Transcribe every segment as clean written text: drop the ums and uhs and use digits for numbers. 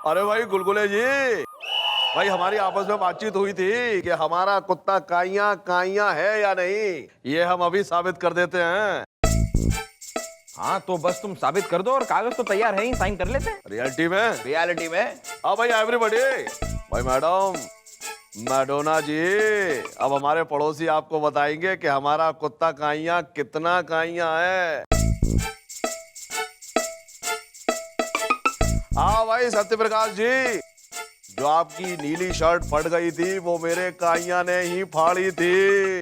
अरे भाई गुलगुले जी, भाई हमारी आपस में बातचीत हुई थी कि हमारा कुत्ता काइयां काइयां है या नहीं, ये हम अभी साबित कर देते हैं। हाँ तो बस तुम साबित कर दो और कागज तो तैयार है ही, साइन कर लेते हैं। रियलिटी में हाँ भाई एवरीबॉडी। भाई मैडम, मैडोना जी, अब हमारे पड़ोसी आपको बताएंगे कि हमारा कुत्ता काइयां कितना काइयां है। हाँ भाई सत्यप्रकाश जी, जो आपकी नीली शर्ट फट गई थी वो मेरे काइयां ने ही फाड़ी थी।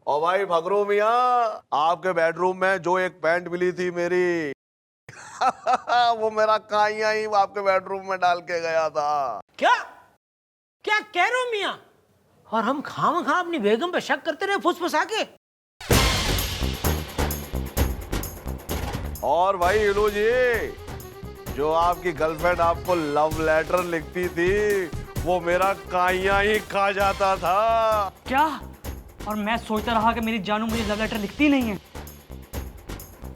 और भाई भगरू मियां, आपके बेडरूम में जो एक पैंट मिली थी मेरी वो मेरा काइयां ही आपके बेडरूम में डाल के गया था। क्या क्या कह रहे हो मियां? और हम खामखा अपनी बेगम पे शक करते रहे फुसफुसा के। और भाई इलू जी, जो आपकी गर्लफ्रेंड आपको लव लेटर लिखती थी वो मेरा काइयां ही खा जाता था। क्या? और मैं सोचता रहा कि मेरी जानू मुझे लव लेटर लिखती नहीं है।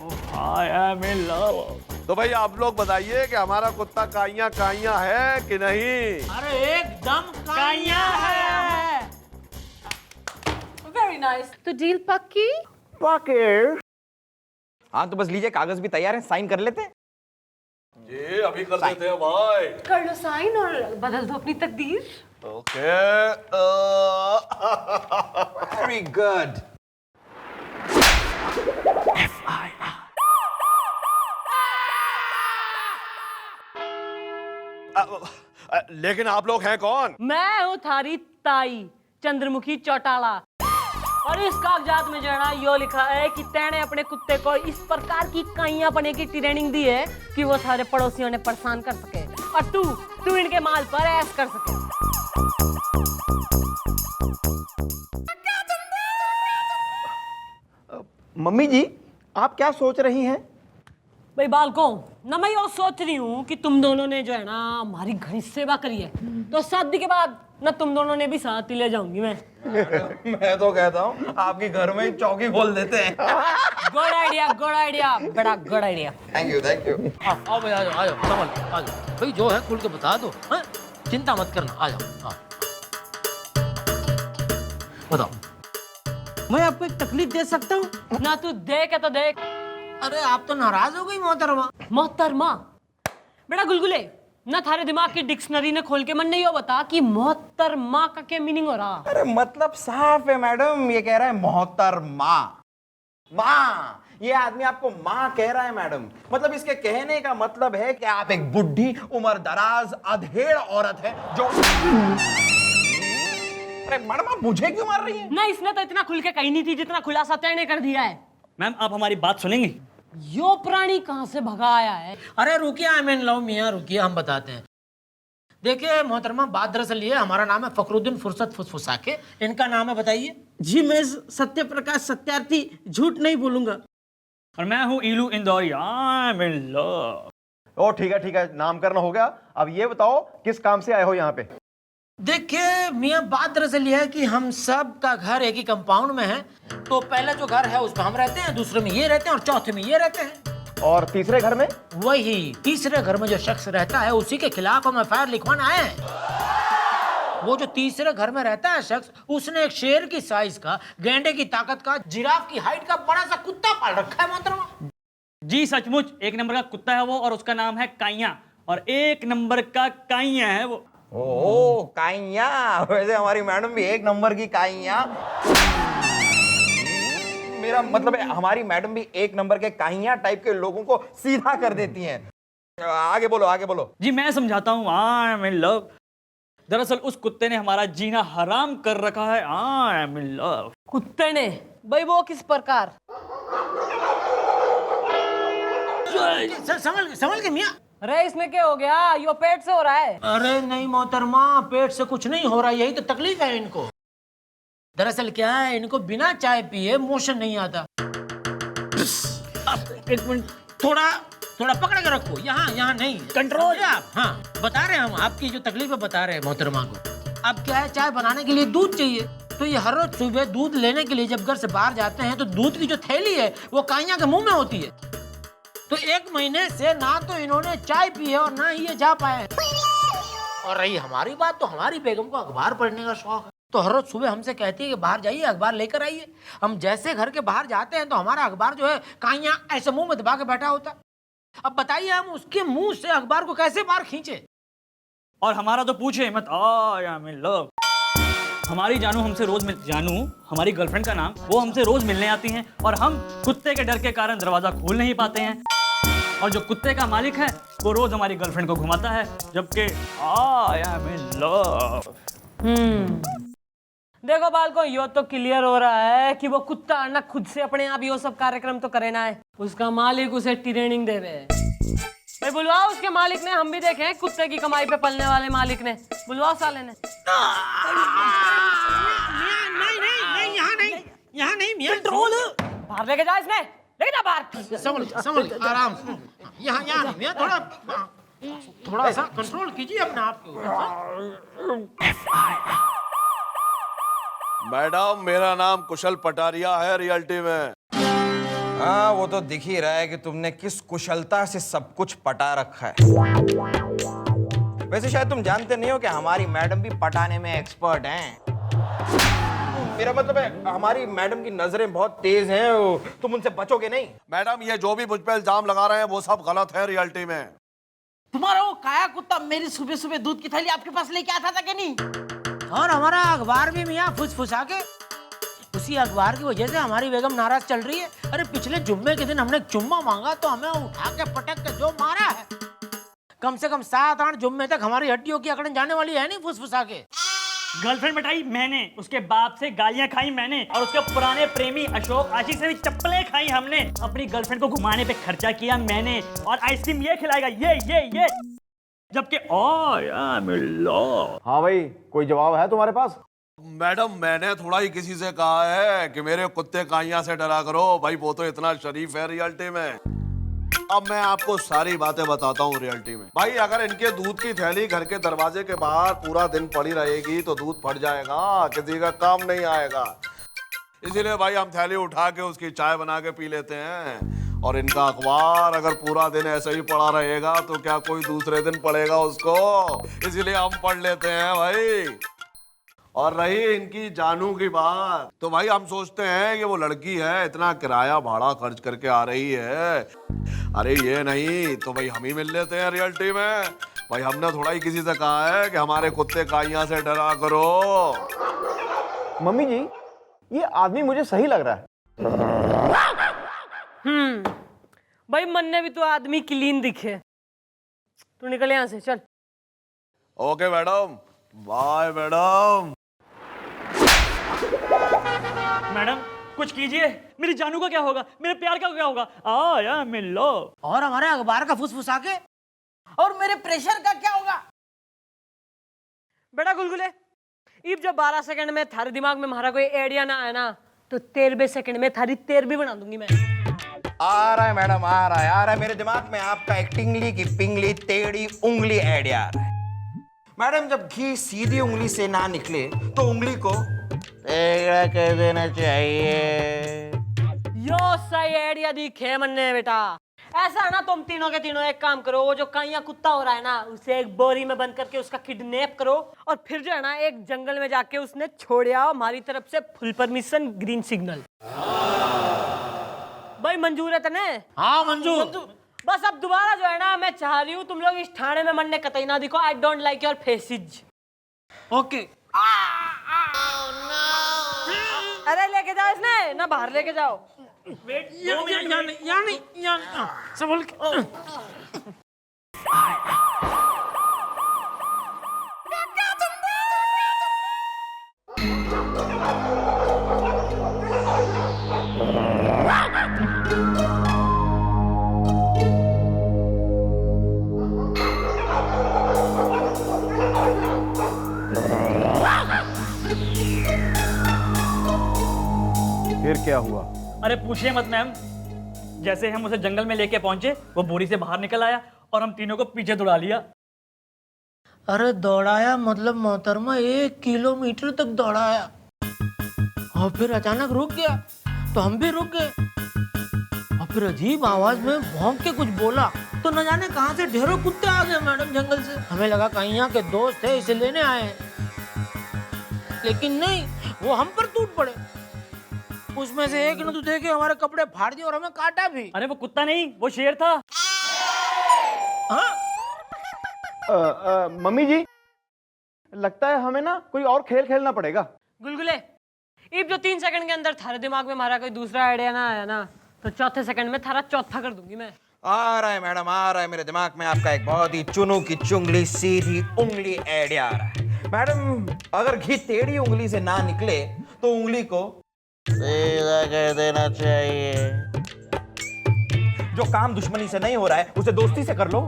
ओह आई एम इन लव। तो भाई आप लोग बताइए कि हमारा कुत्ता काइयां काइयां है कि नहीं? अरे एकदम काइयां है। Very nice. तो डील पक्की? हाँ तो बस लीजिए, कागज भी तैयार है, साइन कर लेते हैं। जी अभी कर देते हैं भाई। कर लो साइन और बदल दो अपनी तकदीर। ओके। Very good. लेकिन आप लोग हैं कौन? मैं हूँ थारी ताई चंद्रमुखी चौटाला। और इस कागजात में जो है ना यो लिखा है कि तैने अपने कुत्ते को इस प्रकार की काइयां बने की ट्रेनिंग दी है कि वो सारे पड़ोसियों ने परेशान कर सके और तू इनके माल पर ऐश कर सके। मम्मी जी, आप क्या सोच रही हैं? भाई बालकों, ना मैं यो सोच रही हूँ कि तुम दोनों ने जो है ना हमारी घनी सेवा करी है, तो शादी के बाद ना तुम दोनों ने भी साथ ही ले जाऊंगी मैं। मैं तो कहता हूँ आपके घर में चौकी खोल देते हैं। गुड आइडिया, बड़ा good idea. Thank you thank you. आओ भाई, आ जाओ संभल, आ जाओ भाई, जो है खुल के बता दो। हाँ? चिंता मत करना, आ जाओ। हाँ। बताओ, मैं आपको एक तकलीफ दे सकता हूँ? ना तू देख है तो देख। अरे आप तो नाराज हो गई मोहतरमा। मोहतरमा बेटा गुलगुले, ना थारे दिमाग की डिक्शनरी ने खोल के मन नहीं हो बता कि मोहतरमा का क्या मीनिंग हो रहा। अरे मतलब साफ है मैडम, ये कह रहा है मोहतरमा। माँ, ये आदमी आपको माँ कह रहा है मैडम। मतलब इसके कहने का मतलब है कि आप एक बुढ़ी उम्र दराज अधेड़ औरत है जो। अरे मैडम आप मुझे क्यों मार रही हैं? ना इसने तो इतना खुल के कही नहीं थी जितना खुलासा तैने कर दिया है। मैम आप हमारी बात सुनेंगी? यो प्राणी कहाँ से भगा आया है? अरे रुकिए, आई मीन लव मियाँ, रुकिए, हम बताते हैं। देखिए मोहतरमा, बात दरअसल ये, हमारा नाम है फखरुद्दीन फुर्सत फुसफुसा के। इनका नाम है बताइए। जी मैं सत्य प्रकाश सत्यार्थी, झूठ नहीं बोलूंगा। और मैं हूँ Ilu Indori. I am in love. ओ ठीक है, नामकरण हो गया। अब ये बताओ किस काम से आए हो यहाँ पे? देखिए मियाँ, बात दरअसल ये है कि हम सब का घर एक ही कंपाउंड में है। तो पहला जो घर है उसमें हम रहते हैं, दूसरे में ये रहते हैं और चौथे में ये रहते हैं। और तीसरे घर में? वही तीसरे घर में जो शख्स रहता है उसी के खिलाफ हम एफआईआर लिखवाने आए हैं। वो जो तीसरे घर में रहता है शख्स, उसने एक शेर की साइज का, गेंडे की ताकत का, जिराफ की हाइट का बड़ा सा कुत्ता पाल रखा है मोहतरमा। जी सचमुच एक नंबर का कुत्ता है वो, और उसका नाम है काइयां, और एक नंबर का काइयां है वो। ओ काइया, वैसे हमारी मैडम भी एक नंबर की काइया। मेरा मतलब है हमारी मैडम भी एक नंबर के काइया टाइप के लोगों को सीधा कर देती हैं। आगे बोलो आगे बोलो। जी मैं समझाता हूँ। आई एम इन लव। दरअसल उस कुत्ते ने हमारा जीना हराम कर रखा है। आई एम इन लव। कुत्ते ने? भाई वो किस प्रकार? संभल के मियाँ। अरे इसमें क्या हो गया? यो पेट से हो रहा है। अरे नहीं मोहतरमा, पेट से कुछ नहीं हो रहा, यही तो तकलीफ है इनको। दरअसल क्या है, इनको बिना चाय पिए मोशन नहीं आता। एक मिनट, थोड़ा पकड़ के रखो, यहाँ नहीं, कंट्रोल। आप हाँ बता रहे हैं, हम आपकी जो तकलीफ है बता रहे हैं मोहतरमा को। अब क्या है, चाय बनाने के लिए दूध चाहिए, तो ये हर रोज सुबह दूध लेने के लिए जब घर से बाहर जाते हैं तो दूध की जो थैली है वो काइयां के मुंह में होती है। तो 1 महीने से ना तो इन्होंने चाय पी है और ना ही ये जा पाए। और रही हमारी बात, तो हमारी बेगम को अखबार पढ़ने का शौक है, तो हर रोज सुबह हमसे कहती है कि बाहर जाइए अखबार लेकर आइए। हम जैसे घर के बाहर जाते हैं तो हमारा अखबार जो है काइयां ऐसे मुंह में दबा के बैठा होता है। अब बताइए हम उसके मुंह से अखबार को कैसे बाहर खींचे। और हमारा तो पूछे मत। आई एम इन लव। हमारी जानू हमसे रोज जानू हमारी गर्लफ्रेंड का नाम, वो हमसे रोज मिलने आती हैं और हम कुत्ते के डर के कारण दरवाजा खोल नहीं पाते हैं। और जो कुत्ते का मालिक है वो रोज हमारी गर्लफ्रेंड को घुमाता है, जबकि आई एम इन लव। देखो बालको, यो तो क्लियर हो रहा है कि वो कुत्ता ना खुद से अपने आप यो सब कार्यक्रम तो करे ना है, उसका मालिक उसे ट्रेनिंग दे रहे है। भाई बुलवाओ उसके मालिक ने, हम भी देखें कुत्ते की कमाई पे पलने वाले मालिक ने। बुलवाओ साले ने। नहीं यहाँ नहीं मियां। कंट्रोल। बाहर लेके जा इसने, लेके जा बाहर। संभल आराम से। यहाँ नहीं मियां, थोड़ा सा कंट्रोल कीजिए अपने आप को। मैडम मेरा नाम कुशल पटारिया है रियल्टी में। हाँ, वो तो दिख ही रहा है कि तुमने किस कुशलता से सब कुछ पटा रखा है। वैसे शायद तुम जानते नहीं हो कि हमारी मैडम भी पटाने में एक्सपर्ट हैं। मेरा मतलब है हमारी मैडम की नजरें बहुत तेज हैं, तुम उनसे बचोगे नहीं। मैडम ये जो भी मुझ पे इल्जाम लगा रहे हैं वो सब गलत है रियल्टी में। तुम्हारा वो काया कुत्ता मेरी सुबह सुबह दूध की थैली आपके पास लेके आता था कि नहीं? और हमारा अखबार भी मियां फुसफुसा के, उसी अखबार की वजह से हमारी बेगम नाराज चल रही है। अरे पिछले जुम्मे के दिन हमने एक चुम्मा मांगा तो हमें उठा के पटक के जो मारा है, कम से कम 7-8 जुम्मे तक हमारी हड्डियों की अकड़न जाने वाली है नहीं फुसफुसा के। गर्लफ्रेंड बैठाई मैंने, उसके बाप से गालियां खाई मैंने, और उसके पुराने प्रेमी अशोक आशिक से भी चप्पलें खाई हमने। अपनी गर्लफ्रेंड को घुमाने पे खर्चा किया मैंने, और आइसक्रीम ये खिलाएगा ये जबकि हाँ भाई, कोई जवाब है तुम्हारे पास? मैडम मैंने थोड़ा ही किसी से कहा है कि मेरे कुत्ते काइयां से डरा करो। भाई वो तो इतना शरीफ है रियल्टी में। अब मैं आपको सारी बातें बताता हूँ रियल्टी में। भाई अगर इनके दूध की थैली घर के दरवाजे के बाहर पूरा दिन पड़ी रहेगी तो दूध फट जाएगा, किसी का काम नहीं आएगा। इसीलिए भाई हम थैली उठा के उसकी चाय बना के पी लेते हैं। और इनका अखबार अगर पूरा दिन ऐसे ही पड़ा रहेगा तो क्या कोई दूसरे दिन पढ़ेगा उसको, इसीलिए हम पढ़ लेते हैं भाई। और रही इनकी जानू की बात, तो भाई हम सोचते हैं कि वो लड़की है, इतना किराया भाड़ा खर्च करके आ रही है, अरे ये नहीं तो भाई हम ही मिल लेते हैं रियल्टी में। भाई हमने थोड़ा ही किसी से कहा है कि हमारे कुत्ते काइयां से डरा करो। मम्मी जी, ये आदमी मुझे सही लग रहा है। भाई मन ने भी तो आदमी क्लीन दिखे। तू निकल यहाँ से, चल। Okay madam, bye madam. Madam कुछ कीजिए, मेरी जानू का क्या होगा, मेरे प्यार का क्या होगा। आया मिलो। और हमारे अखबार का फुसफुसा के, और मेरे प्रेशर का क्या होगा? बेटा गुलगुले, इब जब 12 सेकंड में थारे दिमाग में हमारा कोई आइडिया ना आए ना, तो 13वें सेकंड में थारी 13 बना दूंगी मैं। आ रहा है मैडम, आ रहा है मेरे दिमाग में आपका एक टिंगली की पिंगली टेढ़ी उंगली आइडिया आ रहा है। मैडम जब घी सीधी उंगली से ना निकले तो उंगली को टेढ़ा कर देना चाहिए। यो सही आइडिया दिखे मन्ने बेटा। ऐसा है ना, तुम तीनों के तीनों एक काम करो, वो जो काइया कुत्ता हो रहा है ना, उसे एक बोरी में बंद करके उसका किडनैप करो, और फिर जो है ना एक जंगल में जाके उसने छोड़ आओ। हमारी तरफ से फुल परमिशन, ग्रीन सिग्नल। भाई मंजूर है तने? हाँ मंजूर। बस अब दोबारा जो है ना, मैं चाह रही हूँ तुम लोग इस ठाणे में मन्ने कतई ना दिखो। I don't like your faces. Okay. अरे लेके जाओ इसने ना, बाहर लेके जाओ। संभल के। फिर क्या हुआ? अरे पूछिए मत मैम, जैसे हम उसे जंगल में लेके पहुंचे वो बोरी से बाहर निकल आया और हम तीनों को पीछे दौड़ा लिया। अरे दौड़ाया मतलब मोहतरमा 1 किलोमीटर तक दौड़ाया, और फिर अचानक रुक गया तो हम भी रुक गए, और फिर अजीब आवाज में भौंक के कुछ बोला तो न जाने कहां से ढेरों कुत्ते आ गए मैडम जंगल से। हमें लगा कहीं यहाँ के दोस्त है इसे लेने आए हैं, लेकिन नहीं, वो हम पर टूट पड़े। उसमें से एक ने तो देखे हमारे कपड़े फाड़ दिए और हमें काटा भी। अरे वो कुत्ता नहीं, वो शेर था। हाँ? मम्मी जी, लगता है हमें ना कोई और खेल खेलना पड़ेगा। गुलगुले, इब जो 3 सेकंड के अंदर थारे दिमाग में हमारा कोई दूसरा आइडिया ना आया ना, तो चौथे सेकंड में थारा चौथा कर दूंगी मैं। आ रहा है मैडम, आ रहा है मेरे दिमाग में आपका एक बहुत ही चुनू की चुंगली सीधी उंगली आइडिया आ रहा है। मैडम, अगर घी टेढ़ी उंगली से ना निकले तो उंगली को सीधा कर देना चाहिए। जो काम दुश्मनी से नहीं हो रहा है उसे दोस्ती से कर लो।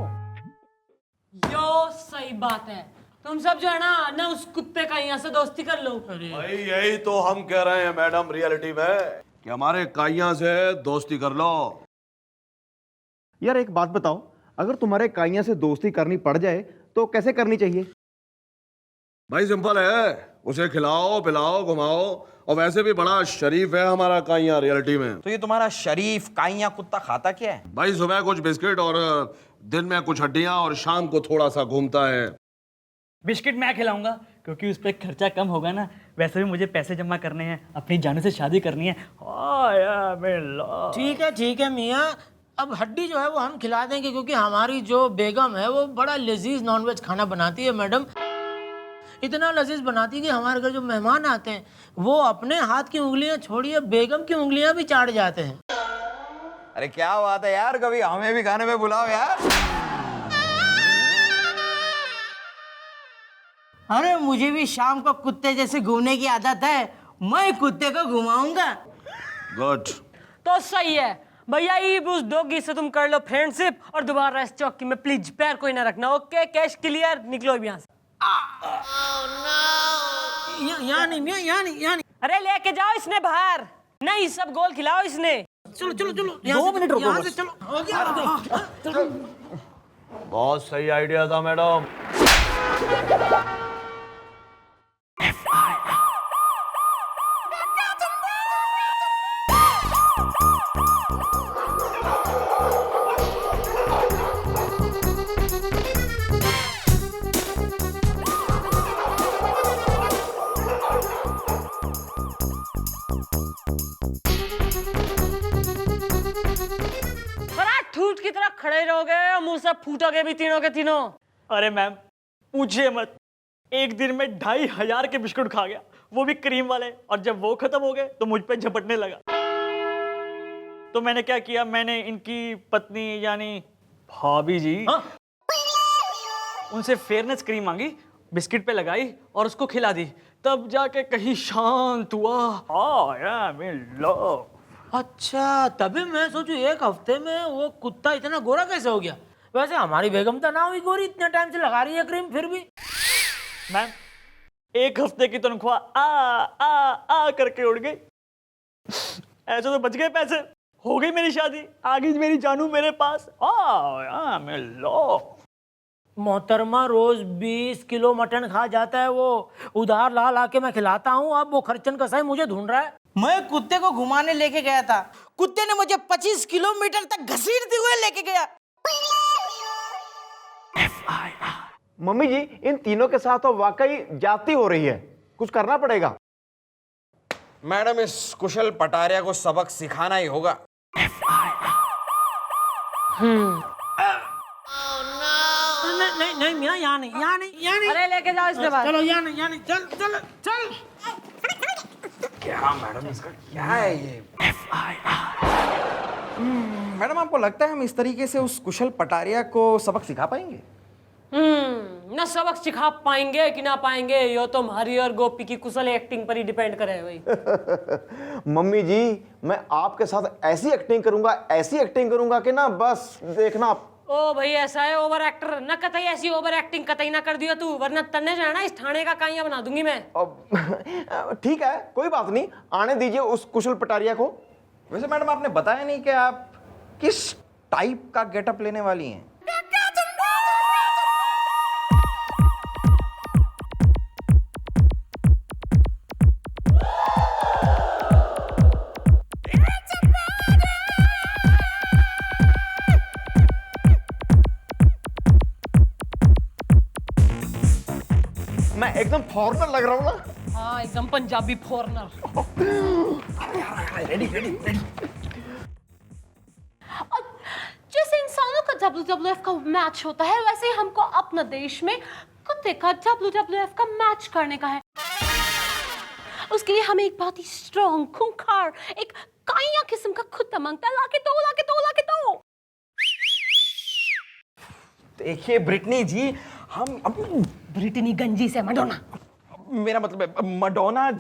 यो सही बात है। तुम सब जो है ना उस कुत्ते का यहाँ से दोस्ती कर लो। भाई यही तो हम कह रहे हैं मैडम रियलिटी में कि हमारे काइया से दोस्ती कर लो। यार एक बात बताओ, अगर तुम्हारे काइया से दोस्ती करनी पड़ जाए तो कैसे करनी चाहिए? भाई सिंपल है, उसे खिलाओ पिलाओ घुमाओ, और वैसे भी बड़ा शरीफ है हमारा काइया रियलिटी में। तो ये तुम्हारा शरीफ काइया कुत्ता खाता क्या है? भाई सुबह कुछ बिस्किट और दिन में कुछ हड्डियां और शाम को थोड़ा सा घूमता है। बिस्किट मैं खिलाऊंगा क्योंकि उस पर खर्चा कम होगा ना। वैसे भी मुझे पैसे जमा करने हैं, अपनी जानू से शादी करनी है। ठीक है मियाँ, अब हड्डी जो है वो हम खिला देंगे क्योंकि हमारी जो बेगम है वो बड़ा लजीज नॉनवेज खाना बनाती है मैडम। इतना लजीज बनाती है कि हमारे घर जो मेहमान आते हैं वो अपने हाथ की उंगलियां छोड़िए बेगम की उंगलियां भी चाट जाते हैं। अरे क्या बात है यार, कभी हमें भी खाने में बुलाओ यार। अरे मुझे भी शाम को कुत्ते जैसे घूमने की आदत है, मैं कुत्ते को घुमाऊंगा। गुड। तो सही है भैया, ईब उस डॉगी से तुम कर लो फ्रेंडशिप और दोबारा इस चौकी में प्लीज पैर कोई ना रखना। ओके, कैश क्लियर, निकलो अब यहाँ से। यहाँ नहीं। अरे लेके जाओ इसने बाहर, नहीं सब गोल खिलाओ इसने। चलो 2 मिनट रुको यहाँ बस। से चलो, हो गया। बहुत सही आइडिया था मैडम। ठूठ की तरह खड़े रहोगे, मुंह से फूटोगे भी तीनों के तीनों। अरे मैम पूछिए मत, एक दिन में 2500 के बिस्कुट खा गया, वो भी क्रीम वाले। और जब वो खत्म हो गए तो मुझ पे झपटने लगा। तो मैंने क्या किया, मैंने इनकी पत्नी यानी भाभी जी, उनसे फेयरनेस क्रीम मांगी, बिस्किट पे लगाई और उसको खिला दी। तब जाके कहीं शांत हुआ। आई एम इन लव। अच्छा, तभी मैं सोचू एक हफ्ते में वो कुत्ता इतना गोरा कैसे हो गया। वैसे हमारी बेगम तो ना हुई गोरी, इतने टाइम से लगा रही है क्रीम फिर भी। मैम 1 हफ्ते की तनख्वाह आ करके उड़ गई। ऐसे तो बच गए पैसे, हो गई मेरी शादी, आ गई मेरी जानू मेरे पास। मैं लो मोहतरमा रोज 20 किलो मटन खा जाता है वो, उधार ला ला के मैं खिलाता हूँ। अब वो खर्चन कसाई मुझे ढूंढ रहा है। मैं कुत्ते को घुमाने लेके गया था, कुत्ते ने मुझे 25 किलोमीटर तक घसीटते हुए लेके गया। मम्मी जी, इन तीनों के साथ तो वाकई जाती हो रही है, कुछ करना पड़ेगा। मैडम, इस कुशल पटारिया को सबक सिखाना ही होगा। नहीं मियाँ, यहाँ नहीं। अरे लेके जाओ इसके बाद। चलो यहाँ नहीं, चल। क्या मैडम, इसका क्या है ये? मैडम, आपको लगता है हम इस तरीके से उस कुशल पटारिया को सबक सिखा पाएंगे? ना सबक सिखा पाएंगे कि ना पाएंगे, यो तो हमारी और गोपी की कुशल एक्टिंग पर ही डिपेंड करे भाई। मम्मी जी, मैं आपके साथ ऐसी एक्टिंग करूंगा कि ना बस देखना आप। ओ भाई ऐसा है ओवर एक्टर, न कतई ऐसी ओवर एक्टिंग कतई ना कर दियो तू, वरना तन्ने जाना इस थाने का काइया बना दूंगी मैं। ठीक है, कोई बात नहीं, आने दीजिए उस कुशल पटारिया को। वैसे मैडम, आपने बताया नहीं कि आप किस टाइप का गेटअप लेने वाली हैं? मैं एकदम फॉर्मल लग रहा हूँ ना? हाँ एकदम पंजाबी फॉरनर। जैसे इंसानों का WWF का मैच होता है, वैसे ही हमको अपने देश में कुत्ते का WWF का मैच करने का है। उसके लिए हमें एक बहुत ही स्ट्रॉन्ग, खूंखार, एक काइया किस्म का कुत्ता मांगता है। लाके दो, लाके दो, लाके दो। देखिए ब्रिटनी जी, हम ब्रिटनी गंजी से मडोना। मेरा मतलब है मडोना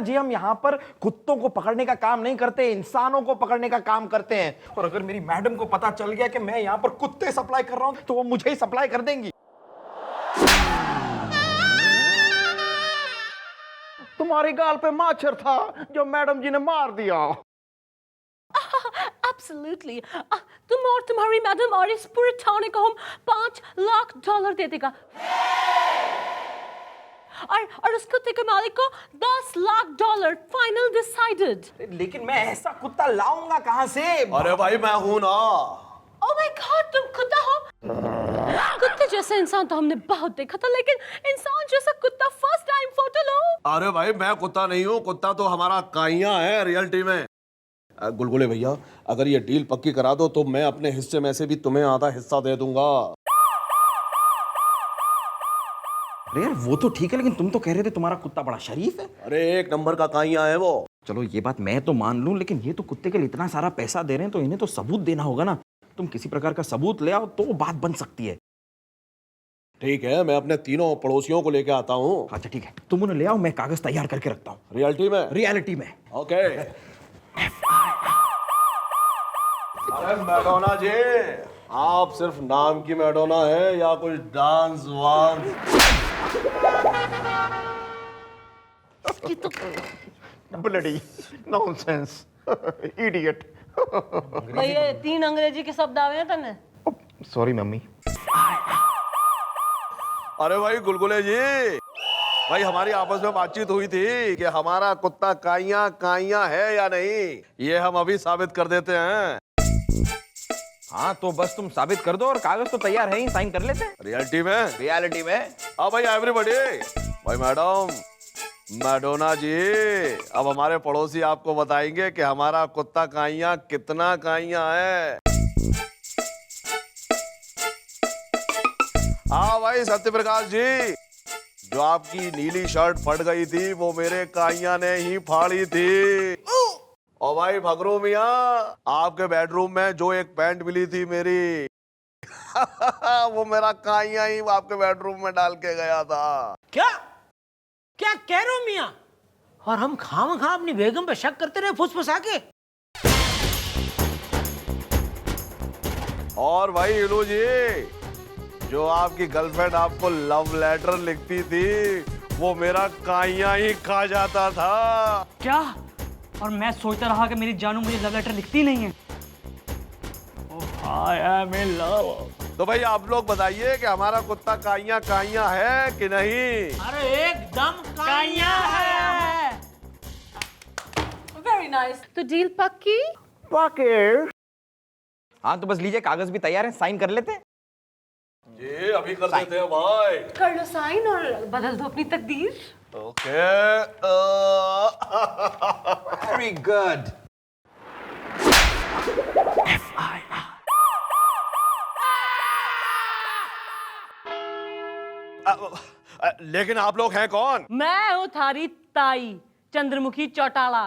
जी, हम यहाँ पर कुत्तों को पकड़ने का काम नहीं करते, इंसानों को पकड़ने का काम करते हैं। और अगर मेरी मैडम को पता चल गया कि मैं यहाँ पर कुत्ते सप्लाई कर रहा हूँ तो वो मुझे ही सप्लाई कर देंगी। तुम्हारी गाल पे माछर था जो मैडम जी ने मार दिया। Absolutely. तुम और तुम्हारी मैडम और इस पूरे थाने को हम $5 लाख दे देगा। और उस कुत्ते के मालिक को $10 लाख फाइनल डिसाइडेड। लेकिन मैं ऐसा कुत्ता लाऊंगा कहां से? अरे भाई मैं हूं ना। Oh my God, तुम कुत्ता हो? कुत्ते जैसा इंसान तो हमने बहुत देखा था, लेकिन इंसान जैसा कुत्ता फर्स्ट टाइम फोटो लो। अरे भाई मैं कुत्ता नहीं हूँ, कुत्ता तो हमारा काइया है रियलिटी में। गुलगुले भैया, अगर ये डील पक्की करा दो तो मैं अपने हिस्से में से भी तुम्हें आधा हिस्सा दे दूंगा। अरे यार वो तो ठीक है, लेकिन तुम तो कह रहे थे तुम्हारा कुत्ता बड़ा शरीफ है। अरे 1 नंबर का काइया है वो। चलो ये बात मैं तो मान लूं, लेकिन ये तो कुत्ते के लिए इतना सारा पैसा दे रहे हैं तो इन्हें तो सबूत देना होगा ना। तुम किसी प्रकार का सबूत ले आओ तो बात बन सकती है। ठीक है, मैं अपने तीनों पड़ोसियों को लेके आता हूँ। अच्छा ठीक है, तुम उन्हें ले आओ, मैं कागज तैयार करके रखता हूँ। रियलिटी में। ओके। अरे मैडोना जी, आप सिर्फ नाम की मैडोना है या कुछ डांस वांस? Bloody nonsense idiot. भैया 3 अंग्रेजी के शब्द आवे हैं तने। Sorry mummy. अरे भाई गुलगुले जी, भाई हमारी आपस में बातचीत हुई थी कि हमारा कुत्ता काइया है या नहीं, ये हम अभी साबित कर देते हैं। हाँ तो बस तुम साबित कर दो और कागज तो तैयार है ही, साइन कर लेते हैं। रियलिटी में। हाँ भाई एवरीबॉडी, भाई मैडम, मैडोना जी, अब हमारे पड़ोसी आपको बताएंगे कि हमारा कुत्ता काइया कितना काइया है। हाँ भाई सत्यप्रकाश जी, जो आपकी नीली शर्ट फट गई थी वो मेरे काइया ने ही फाड़ी थी। और भाई भगरू मियां, आपके बेडरूम में जो एक पैंट मिली थी मेरी वो मेरा काइया ही आपके बेडरूम में डाल के गया था। क्या क्या कह रहे हो मियां? और हम खामखा अपनी बेगम पे शक करते रहे फुसफुसा के। और भाई इलू जी, जो आपकी गर्लफ्रेंड आपको लव लेटर लिखती थी वो मेरा काइया ही खा जाता था। क्या? और मैं सोचता रहा कि मेरी जानू मुझे लव लेटर लिखती नहीं है। आई एम इन लव। तो भाई आप लोग बताइए कि हमारा कुत्ता काइया है कि नहीं? अरे एकदम काइया है। Very nice. तो डील पक्की? हाँ तो बस लीजिए, कागज भी तैयार है, साइन कर लेते हैं। जी अभी कर देते हैं भाई। कर लो साइन और बदल दो अपनी तकदीर। ओके। Very good. लेकिन आप लोग हैं कौन? मैं हूँ थारी ताई चंद्रमुखी चौटाला,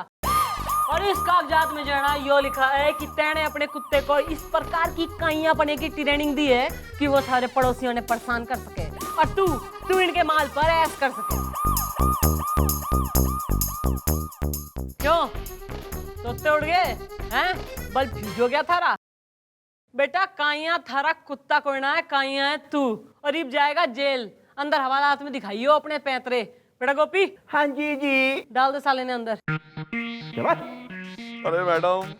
और इस कागजात में जो है ना यो लिखा है कि तैने अपने कुत्ते को इस प्रकार की काइयां बने की ट्रेनिंग दी है कि वो सारे पड़ोसियों ने परेशान कर सके और तू इनके माल पर ऐश कर सके। क्यों सोते उड़ गए हैं? बल फ्यूज हो गया थारा? बेटा काइया थारा कुत्ता कोई ना है, काइया है तू, और इब जाएगा जेल। अंदर हवालात में दिखाइयो अपने पैतरे। बेटा गोपी। हाँ जी। डाल दे साले ने अंदर। अरे मैडम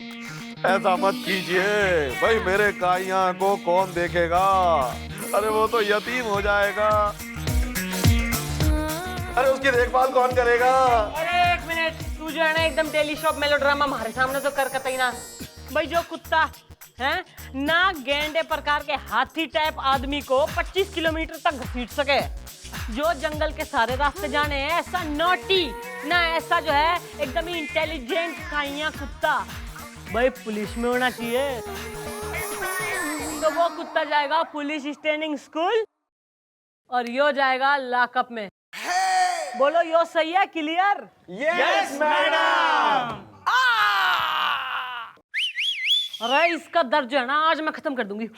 ऐसा मत कीजिए भाई, मेरे काइया को कौन देखेगा? अरे वो तो यतीम हो जाएगा। अरे उसकी देखभाल कौन करेगा? अरे 1 मिनट, तू जो है ना एकदम डेली शॉप मेलोड्रामा हमारे सामने तो कर कतई ना। भाई जो कुत्ता हैं ना गेंडे प्रकार के हाथी टाइप आदमी को 25 किलोमीटर तक घसीट सके। जो जंगल के सारे रास्ते जाने हैं, ऐसा नॉटी ना ऐसा जो है एकदम ही इंटेलिजेंट काइया कुत्ता भाई पुलिस में होना चाहिए। तो वो कुत्ता जाएगा पुलिस ट्रेनिंग स्कूल और यो जाएगा लॉकअप में। बोलो यो सही है? क्लियर? Yes madam. अरे इसका दर्द जो है ना आज मैं खत्म कर दूंगी।